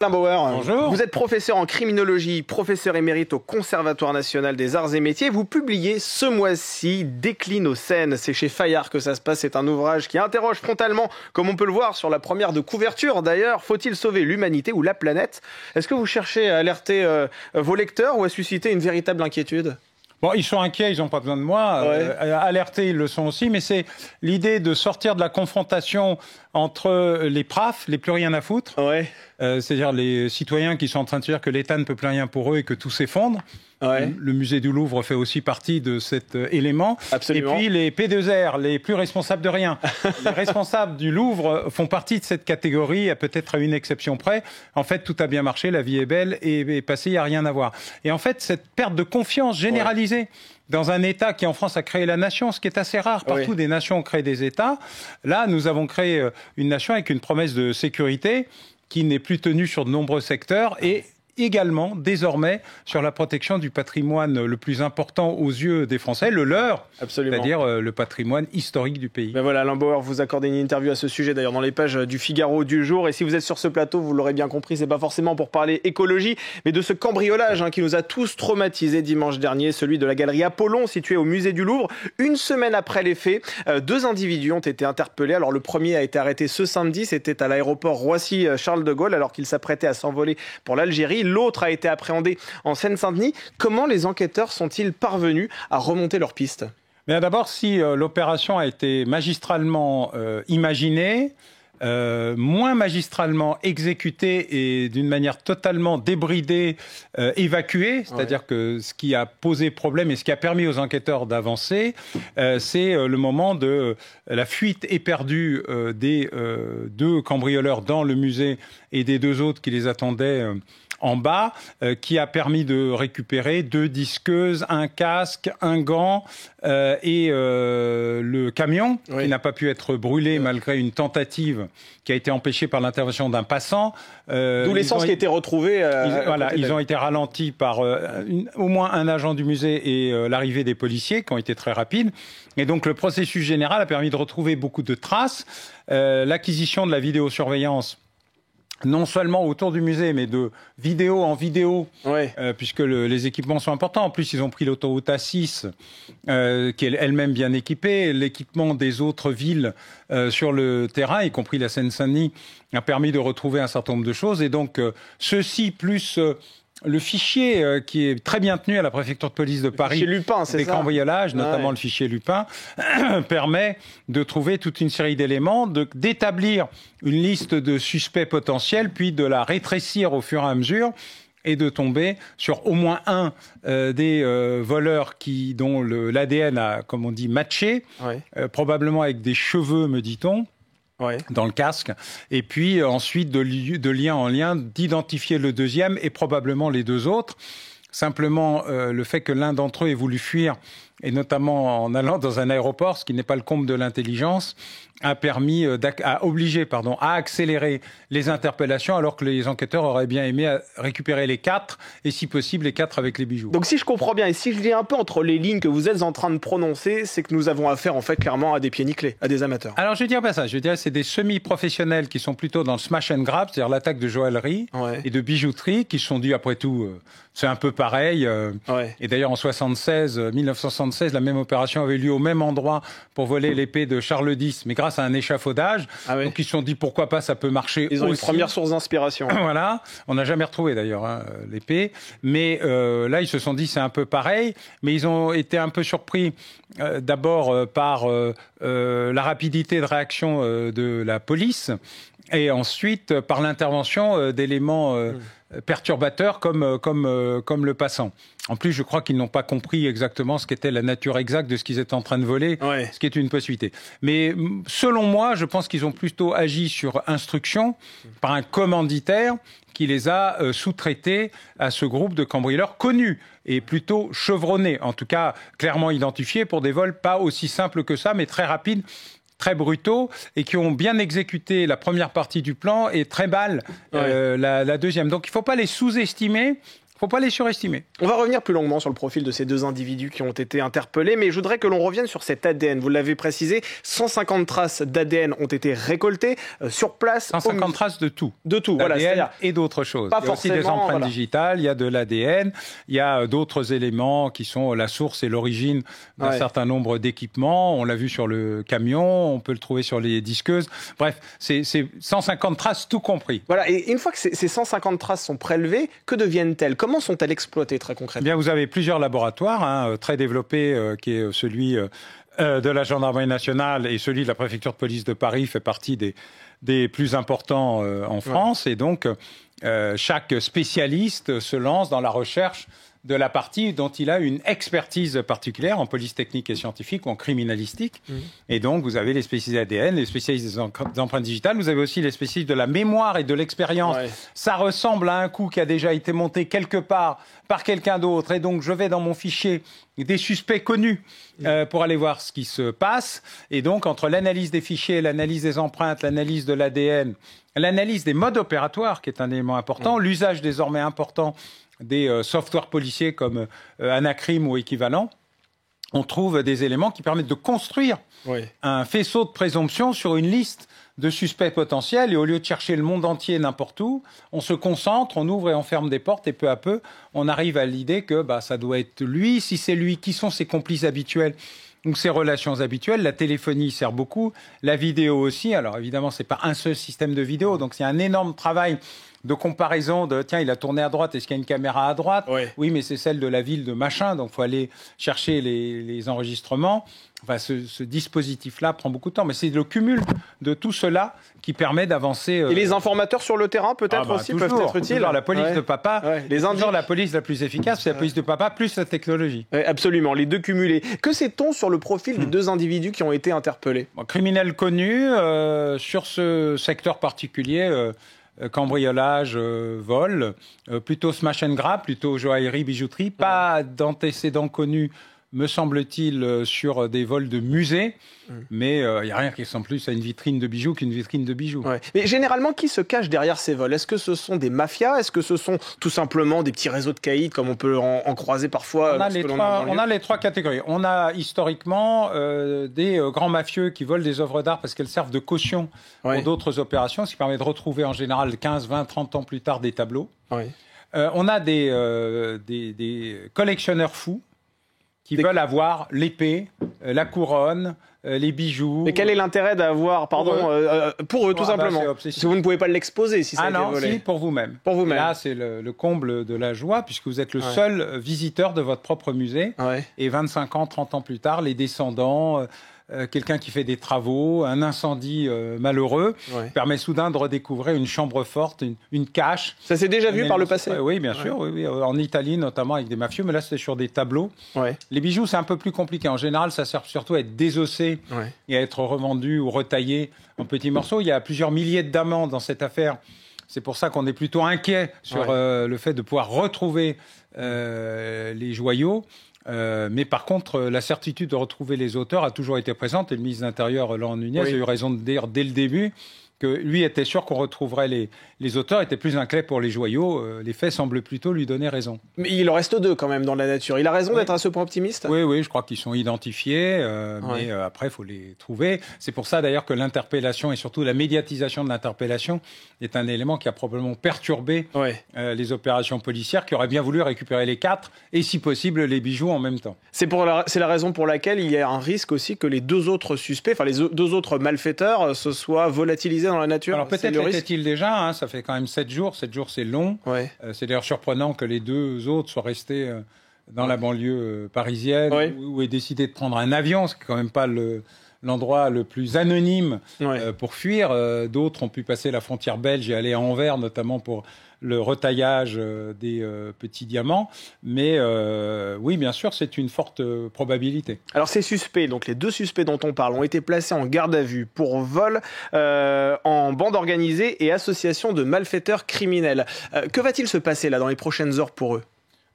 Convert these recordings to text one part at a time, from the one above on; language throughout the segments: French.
Alain Bauer, bonjour. Vous êtes professeur en criminologie, professeur émérite au Conservatoire national des arts et métiers. Vous publiez ce mois-ci Décline aux scènes. C'est chez Fayard que ça se passe. C'est un ouvrage qui interroge frontalement, comme on peut le voir sur la première de couverture d'ailleurs. Faut-il sauver l'humanité ou la planète? Est-ce que vous cherchez à alerter vos lecteurs ou à susciter une véritable inquiétude? Bon, ils sont inquiets, ils n'ont pas besoin de moi. Ouais. Alertés, ils le sont aussi. Mais c'est l'idée de sortir de la confrontation entre les PRAF, les plus rien à foutre, Ouais. C'est-à-dire les citoyens qui sont en train de dire que l'État ne peut plus rien pour eux et que tout s'effondre. Ouais. Le musée du Louvre fait aussi partie de cet élément. Absolument. Et puis les P2R, les plus responsables de rien. Les responsables du Louvre font partie de cette catégorie, peut-être à une exception près. En fait, tout a bien marché, la vie est belle et passé, il n'y a rien à voir. Et en fait, cette perte de confiance généralisée dans un État qui, en France, a créé la nation, ce qui est assez rare. Partout, des nations ont créé des États. Là, nous avons créé une nation avec une promesse de sécurité qui n'est plus tenue sur de nombreux secteurs et également, désormais, sur la protection du patrimoine le plus important aux yeux des Français, le leur, c'est-à-dire le patrimoine historique du pays. Ben voilà, Alain Bauer, vous accordez une interview à ce sujet, d'ailleurs, dans les pages du Figaro du jour. Et si vous êtes sur ce plateau, vous l'aurez bien compris, c'est pas forcément pour parler écologie, mais de ce cambriolage qui nous a tous traumatisés dimanche dernier, celui de la galerie Apollon, située au musée du Louvre. Une semaine après les faits, deux individus ont été interpellés. Alors, le premier a été arrêté ce samedi, c'était à l'aéroport Roissy-Charles de Gaulle, alors qu'il s'apprêtait à s'envoler pour l'Algérie. L'autre a été appréhendé en Seine-Saint-Denis. Comment les enquêteurs sont-ils parvenus à remonter leur piste? Mais d'abord, si l'opération a été magistralement imaginée, moins magistralement exécutée et d'une manière totalement débridée, évacuée, c'est-à-dire que ce qui a posé problème et ce qui a permis aux enquêteurs d'avancer, c'est le moment de la fuite éperdue des deux cambrioleurs dans le musée et des deux autres qui les attendaient en bas, qui a permis de récupérer 2 disqueuses, un casque, un gant et le camion qui n'a pas pu être brûlé malgré une tentative qui a été empêchée par l'intervention d'un passant. D'où l'essence qui a été retrouvée. Ils ont été ralentis par au moins un agent du musée et l'arrivée des policiers qui ont été très rapides. Et donc le processus général a permis de retrouver beaucoup de traces. L'acquisition de la vidéosurveillance, non seulement autour du musée, mais de vidéo en vidéo, puisque les équipements sont importants. En plus, ils ont pris l'autoroute A6, qui est elle-même bien équipée. L'équipement des autres villes sur le terrain, y compris la Seine-Saint-Denis, a permis de retrouver un certain nombre de choses. Et donc, ceci plus le fichier qui est très bien tenu à la préfecture de police de Paris, Lupin, c'est des ça, cambriolages, notamment le fichier Lupin, permet de trouver toute une série d'éléments, d'établir une liste de suspects potentiels, puis de la rétrécir au fur et à mesure et de tomber sur au moins un des voleurs dont l'ADN a, comme on dit, matché, probablement avec des cheveux, me dit-on, dans le casque, et puis ensuite de lien en lien, d'identifier le deuxième et probablement les deux autres. Simplement, le fait que l'un d'entre eux ait voulu fuir, et notamment en allant dans un aéroport, ce qui n'est pas le comble de l'intelligence, a permis à accélérer les interpellations, alors que les enquêteurs auraient bien aimé récupérer les 4, et si possible les 4 avec les bijoux. Donc si je comprends bien, et si je lis un peu entre les lignes que vous êtes en train de prononcer, c'est que nous avons affaire en fait clairement à des pieds nickelés, à des amateurs. Alors je ne dirais pas ça, je dirais que c'est des semi-professionnels qui sont plutôt dans le smash and grab, c'est-à-dire l'attaque de joaillerie et de bijouterie, qui se sont dit après tout, c'est un peu pareil. Et d'ailleurs en 1976, la même opération avait lieu au même endroit pour voler l'épée de Charles X, mais grâce à un échafaudage. Donc ils se sont dit pourquoi pas, ça peut marcher aussi. Ils ont une première source d'inspiration. Voilà, on n'a jamais retrouvé d'ailleurs l'épée, mais là ils se sont dit c'est un peu pareil, mais ils ont été un peu surpris d'abord par la rapidité de réaction de la police et ensuite par l'intervention d'éléments perturbateurs comme le passant. En plus, je crois qu'ils n'ont pas compris exactement ce qu'était la nature exacte de ce qu'ils étaient en train de voler, ce qui est une possibilité. Mais selon moi, je pense qu'ils ont plutôt agi sur instruction par un commanditaire qui les a sous-traités à ce groupe de cambrioleurs connus et plutôt chevronnés, en tout cas clairement identifiés pour des vols pas aussi simples que ça, mais très rapides, très brutaux et qui ont bien exécuté la première partie du plan et très mal la deuxième. Donc il ne faut pas les sous-estimer. faut pas les surestimer. On va revenir plus longuement sur le profil de ces deux individus qui ont été interpellés, mais je voudrais que l'on revienne sur cet ADN. Vous l'avez précisé, 150 traces d'ADN ont été récoltées sur place. 150 traces de tout. De tout, L'ADN et d'autres choses. Il y a aussi des empreintes digitales, il y a de l'ADN, il y a d'autres éléments qui sont la source et l'origine d'un certain nombre d'équipements. On l'a vu sur le camion, on peut le trouver sur les disqueuses. Bref, c'est 150 traces tout compris. Voilà, et une fois que ces 150 traces sont prélevées, que deviennent-elles ? Comment sont-elles exploitées très concrètement ? Bien, vous avez plusieurs laboratoires très développés, qui est celui de la Gendarmerie nationale et celui de la préfecture de police de Paris fait partie des plus importants en France. Et donc, chaque spécialiste se lance dans la recherche de la partie dont il a une expertise particulière en police technique et scientifique ou en criminalistique. Et donc, vous avez les spécialistes ADN, les spécialistes des empreintes digitales, vous avez aussi les spécialistes de la mémoire et de l'expérience. Ça ressemble à un coup qui a déjà été monté quelque part par quelqu'un d'autre. Et donc, je vais dans mon fichier des suspects connus pour aller voir ce qui se passe. Et donc, entre l'analyse des fichiers, l'analyse des empreintes, l'analyse de l'ADN, l'analyse des modes opératoires, qui est un élément important, l'usage désormais important des softwares policiers comme Anacrim ou équivalent, on trouve des éléments qui permettent de construire un faisceau de présomption sur une liste de suspects potentiels. Et au lieu de chercher le monde entier n'importe où, on se concentre, on ouvre et on ferme des portes. Et peu à peu, on arrive à l'idée que ça doit être lui. Si c'est lui, qui sont ses complices habituels ou ses relations habituelles? La téléphonie sert beaucoup, la vidéo aussi. Alors évidemment, ce n'est pas un seul système de vidéo. Donc c'est un énorme travail de comparaison de tiens, il a tourné à droite, est-ce qu'il y a une caméra à droite? Oui, mais c'est celle de la ville de machin, donc il faut aller chercher les enregistrements. Enfin, ce dispositif-là prend beaucoup de temps, mais c'est le cumul de tout cela qui permet d'avancer. Et les informateurs sur le terrain, peut-être aussi, peuvent être utiles. Toujours, la police de papa, toujours la police la plus efficace, c'est la police de papa plus la technologie. Absolument, les deux cumulés. Que sait-on sur le profil des deux individus qui ont été interpellés? Criminels connus, sur ce secteur particulier, cambriolage, vol, plutôt smash and grab, plutôt joaillerie, bijouterie, pas d'antécédents connus, me semble-t-il, sur des vols de musées, mais il n'y a rien qui ressemble plus à une vitrine de bijoux qu'une vitrine de bijoux. Mais généralement, qui se cache derrière ces vols? Est-ce que ce sont des mafias? Est-ce que ce sont tout simplement des petits réseaux de caïds, comme on peut en croiser parfois? On a les trois catégories. On a historiquement des grands mafieux qui volent des œuvres d'art parce qu'elles servent de caution pour d'autres opérations, ce qui permet de retrouver en général 15, 20, 30 ans plus tard des tableaux. On a des collectionneurs fous qui veulent avoir l'épée, la couronne, les bijoux. Mais quel est l'intérêt d'avoir, pour eux, tout simplement? Parce que vous ne pouvez pas l'exposer si ça a été volé. Si, pour vous-même. Pour vous-même. Là, c'est le comble de la joie, puisque vous êtes le seul visiteur de votre propre musée. Et 25 ans, 30 ans plus tard, les descendants, quelqu'un qui fait des travaux, un incendie malheureux, permet soudain de redécouvrir une chambre forte, une cache. Ça s'est déjà vu par le passé? Oui, bien sûr. Oui. En Italie, notamment, avec des mafieux, mais là, c'était sur des tableaux. Les bijoux, c'est un peu plus compliqué. En général, ça sert surtout à être désossé et à être revendu ou retaillé en petits morceaux. Il y a plusieurs milliers de diamants dans cette affaire. C'est pour ça qu'on est plutôt inquiet sur le fait de pouvoir retrouver les joyaux. Mais par contre, la certitude de retrouver les auteurs a toujours été présente. Et le ministre de l'Intérieur, Laurent Nunez, a eu raison de dire dès le début que lui était sûr qu'on retrouverait les auteurs, était plus inquiet pour les joyaux. Les faits semblent plutôt lui donner raison. Mais il en reste deux quand même dans la nature. Il a raison d'être à ce point optimiste? Oui, je crois qu'ils sont identifiés, mais après, il faut les trouver. C'est pour ça d'ailleurs que l'interpellation et surtout la médiatisation de l'interpellation est un élément qui a probablement perturbé les opérations policières, qui auraient bien voulu récupérer les 4 et si possible les bijoux en même temps. C'est la raison pour laquelle il y a un risque aussi que les deux autres suspects, enfin les deux autres malfaiteurs, se soient volatilisés dans la nature. Alors peut-être l'était-il déjà, ça fait quand même 7 jours. 7 jours, c'est long. C'est d'ailleurs surprenant que les deux autres soient restés dans la banlieue parisienne ou aient décidé de prendre un avion, ce qui n'est quand même pas l'endroit le plus anonyme pour fuir. D'autres ont pu passer la frontière belge et aller à Anvers, notamment pour le retaillage des petits diamants. Mais oui, bien sûr, c'est une forte probabilité. Alors ces suspects, donc les deux suspects dont on parle, ont été placés en garde à vue pour vol en bande organisée et association de malfaiteurs criminels. Que va-t-il se passer là dans les prochaines heures pour eux?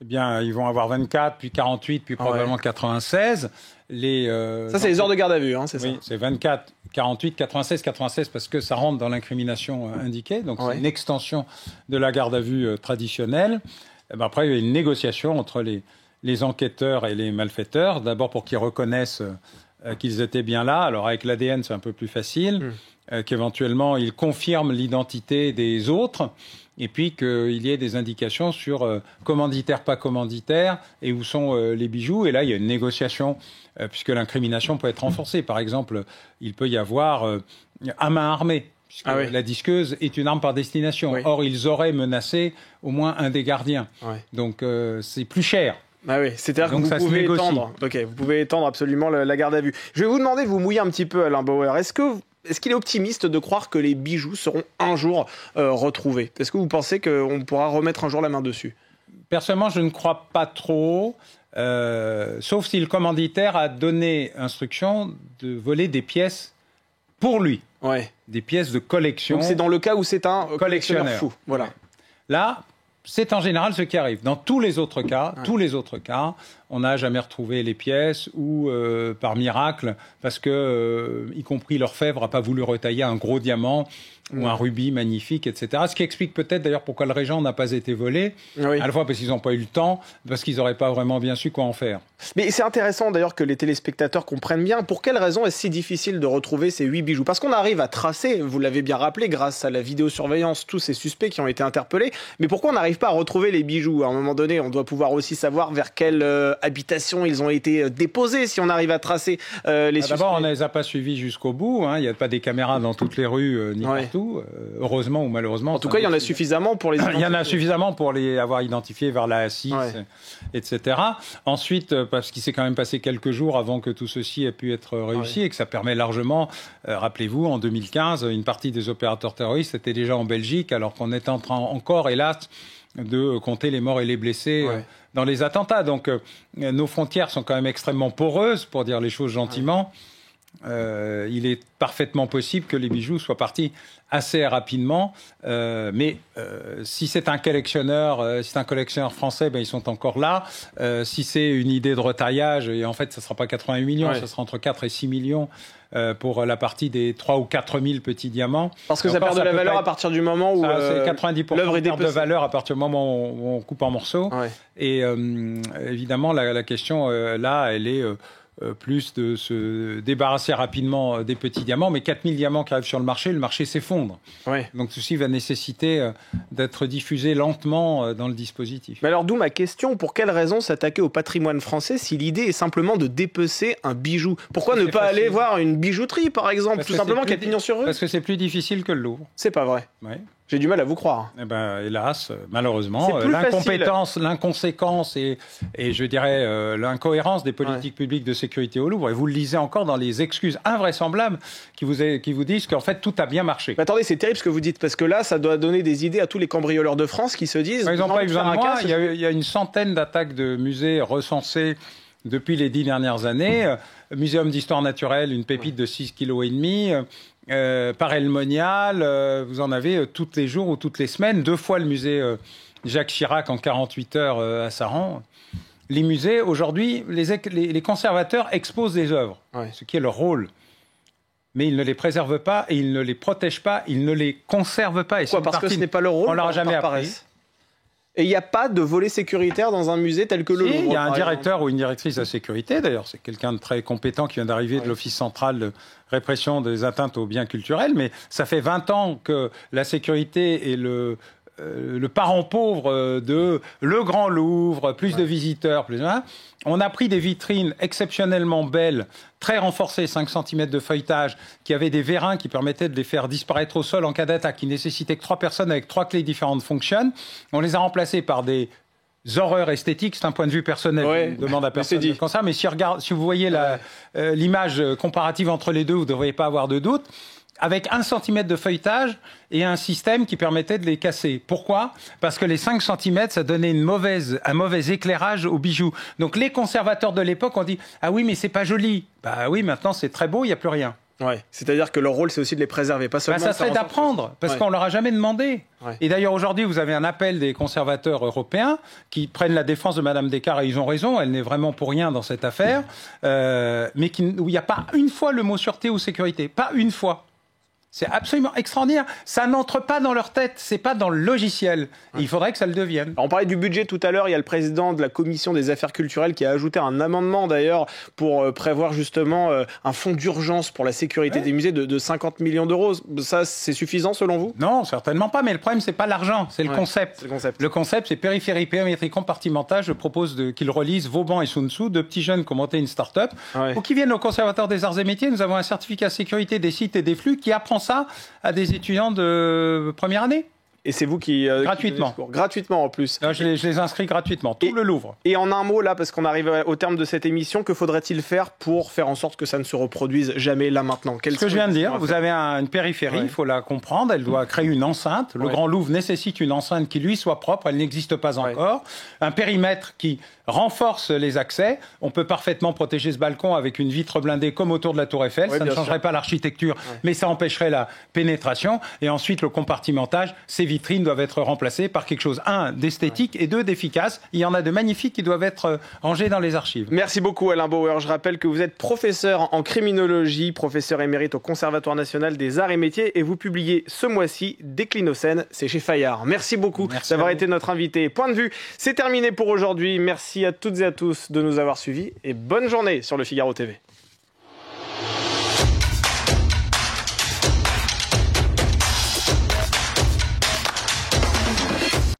Eh bien, ils vont avoir 24, puis 48, puis probablement 96. Ça, c'est les heures de garde à vue, c'est ça? Oui, c'est 24, 48, 96 parce que ça rentre dans l'incrimination indiquée. Donc, c'est une extension de la garde à vue traditionnelle. après, il y a une négociation entre les enquêteurs et les malfaiteurs, d'abord pour qu'ils reconnaissent qu'ils étaient bien là. Alors avec l'ADN, c'est un peu plus facile, qu'éventuellement ils confirment l'identité des autres, et puis qu'il y ait des indications sur commanditaire, pas commanditaire, et où sont les bijoux. Et là, il y a une négociation, puisque l'incrimination peut être renforcée. Par exemple, il peut y avoir à main armée. La disqueuse est une arme par destination. Or, ils auraient menacé au moins un des gardiens. Donc, c'est plus cher. Ah oui, c'est-à-dire que vous pouvez étendre. Vous pouvez étendre absolument la garde à vue. Je vais vous demander de vous mouiller un petit peu, Alain Bauer. Est-ce qu'il est optimiste de croire que les bijoux seront un jour retrouvés? Est-ce que vous pensez qu'on pourra remettre un jour la main dessus? Personnellement, je ne crois pas trop. Sauf si le commanditaire a donné instruction de voler des pièces pour lui. Des pièces de collection. Donc c'est dans le cas où c'est un collectionneur fou. Voilà. Là, c'est en général ce qui arrive. Dans tous les autres cas, on n'a jamais retrouvé les pièces ou par miracle, parce que, y compris l'orfèvre n'a pas voulu retailler un gros diamant ou un rubis magnifique, etc. Ce qui explique peut-être d'ailleurs pourquoi le Régent n'a pas été volé, à la fois parce qu'ils n'ont pas eu le temps, parce qu'ils n'auraient pas vraiment bien su quoi en faire. Mais c'est intéressant d'ailleurs que les téléspectateurs comprennent bien pour quelle raison est-ce si difficile de retrouver ces 8 bijoux. Parce qu'on arrive à tracer, vous l'avez bien rappelé, grâce à la vidéosurveillance, tous ces suspects qui ont été interpellés. Mais pourquoi on n'arrive pas à retrouver les bijoux? À un moment donné, on doit pouvoir aussi savoir vers quelle habitation ils ont été déposés, si on arrive à tracer les suspects. D'abord, on ne les a pas suivis jusqu'au bout. Il n'y a pas des caméras dans toutes les rues, ni partout. Heureusement ou malheureusement. En tout cas, il y en a suffisamment pour les identifier. Il y en a suffisamment pour les avoir identifiés vers la A6, etc. Ensuite, parce qu'il s'est quand même passé quelques jours avant que tout ceci ait pu être réussi et que ça permet largement, rappelez-vous, en 2015, une partie des opérateurs terroristes étaient déjà en Belgique, alors qu'on est en train encore, hélas, de compter les morts et les blessés dans les attentats. Donc, nos frontières sont quand même extrêmement poreuses, pour dire les choses gentiment. Il est parfaitement possible que les bijoux soient partis assez rapidement, mais si c'est un collectionneur, français, ben ils sont encore là. Si c'est une idée de retaillage, et en fait, ça ne sera pas 88 millions, ça sera entre 4 et 6 millions pour la partie des 3 ou 4 000 petits diamants. Parce que ça perd de la valeur à partir du moment où c'est 90% l'œuvre est de valeur à partir du moment où on coupe en morceaux. Et évidemment, la question, là, elle est... plus de se débarrasser rapidement des petits diamants, mais 4000 diamants qui arrivent sur le marché s'effondre. Donc ceci va nécessiter d'être diffusé lentement dans le dispositif. Mais alors d'où ma question, pour quelle raison s'attaquer au patrimoine français si l'idée est simplement de dépecer un bijou? Pourquoi ne pas aller voir une bijouterie par exemple, tout simplement qui a pignon sur rue? Parce que c'est plus difficile que le Louvre. C'est pas vrai. J'ai du mal à vous croire. Eh ben, hélas, malheureusement, l'incompétence, l'inconséquence et je dirais l'incohérence des politiques publiques de sécurité au Louvre. Et vous le lisez encore dans les excuses invraisemblables qui vous disent qu'en fait tout a bien marché. Mais attendez, c'est terrible ce que vous dites, parce que là, ça doit donner des idées à tous les cambrioleurs de France qui se disent... Ils n'ont pas eu besoin de moi. Il y a une centaine d'attaques de musées recensées depuis les 10 dernières années. Muséum d'histoire naturelle, une pépite de 6,5 kg. Par El Monial, vous en avez tous les jours ou toutes les semaines. 2 fois le musée Jacques Chirac en 48 heures à Saran. Les musées, aujourd'hui, les conservateurs exposent des œuvres, ce qui est leur rôle. Mais ils ne les préservent pas, et ils ne les protègent pas, ils ne les conservent pas. Et pourquoi? Parce que ce n'est pas leur rôle? On ne leur a jamais appris. Et il n'y a pas de volet sécuritaire dans un musée tel que le Louvre? Il y a un directeur ou une directrice de la sécurité, d'ailleurs. C'est quelqu'un de très compétent qui vient d'arriver de l'Office central de répression des atteintes aux biens culturels. Mais ça fait 20 ans que la sécurité est le parent pauvre de le Grand Louvre, plus de visiteurs, plus... On a pris des vitrines exceptionnellement belles, très renforcées, 5 cm de feuilletage, qui avaient des vérins qui permettaient de les faire disparaître au sol en cas d'attaque, qui nécessitaient que 3 personnes avec 3 clés différentes fonctionnent. On les a remplacées par des horreurs esthétiques, c'est un point de vue personnel, je demande à personne comme ça, mais si vous voyez l'image comparative entre les deux, vous ne devriez pas avoir de doute. Avec 1 cm de feuilletage et un système qui permettait de les casser. Pourquoi? Parce que les 5 cm, ça donnait un mauvais éclairage aux bijoux. Donc les conservateurs de l'époque ont dit « Ah oui, mais c'est pas joli ». Bah oui, maintenant c'est très beau, il n'y a plus rien. C'est-à-dire que leur rôle, c'est aussi de les préserver, pas seulement... ça serait d'apprendre, parce qu'on ne leur a jamais demandé. Et d'ailleurs, aujourd'hui, vous avez un appel des conservateurs européens qui prennent la défense de Mme Descartes, et ils ont raison, elle n'est vraiment pour rien dans cette affaire, mais où il n'y a pas une fois le mot sûreté ou sécurité. Pas une fois. C'est absolument extraordinaire. Ça n'entre pas dans leur tête, c'est pas dans le logiciel. Il faudrait que ça le devienne. Alors, on parlait du budget tout à l'heure, il y a le président de la commission des affaires culturelles qui a ajouté un amendement d'ailleurs pour prévoir justement un fonds d'urgence pour la sécurité des musées de 50 millions d'euros. Ça, c'est suffisant selon vous? Non, certainement pas, mais le problème, c'est pas l'argent, c'est le concept. C'est le concept. Le concept, c'est périphérie, périmètrie, compartimentage. Je propose qu'ils relisent Vauban et Sun Tzu, deux petits jeunes qui ont monté une start-up, ou qui viennent au Conservatoire des Arts et Métiers. Nous avons un certificat sécurité des sites et des flux qui apprend ça à des étudiants de première année. Et c'est vous qui... gratuitement. Gratuitement en plus. Non, je les inscris gratuitement, tout le Louvre. Et en un mot, là, parce qu'on arrive au terme de cette émission, que faudrait-il faire pour faire en sorte que ça ne se reproduise jamais là maintenant? Ce que je viens de dire, vous avez une périphérie, il faut la comprendre, elle doit créer une enceinte. Le Grand Louvre nécessite une enceinte qui lui soit propre, elle n'existe pas encore. Un périmètre qui renforce les accès. On peut parfaitement protéger ce balcon avec une vitre blindée comme autour de la Tour Eiffel. Ça ne changerait pas l'architecture, mais ça empêcherait la pénétration. Et ensuite, le compartimentage, ces vitrines doivent être remplacées par quelque chose, d'esthétique et d'efficace. Il y en a de magnifiques qui doivent être rangés dans les archives. Merci beaucoup Alain Bauer. Je rappelle que vous êtes professeur en criminologie, professeur émérite au Conservatoire national des arts et métiers et vous publiez ce mois-ci Déclinocène, c'est chez Fayard. Merci beaucoup d'avoir été notre invité. Point de vue, c'est terminé pour aujourd'hui. Merci à toutes et à tous de nous avoir suivis et bonne journée sur le Figaro TV.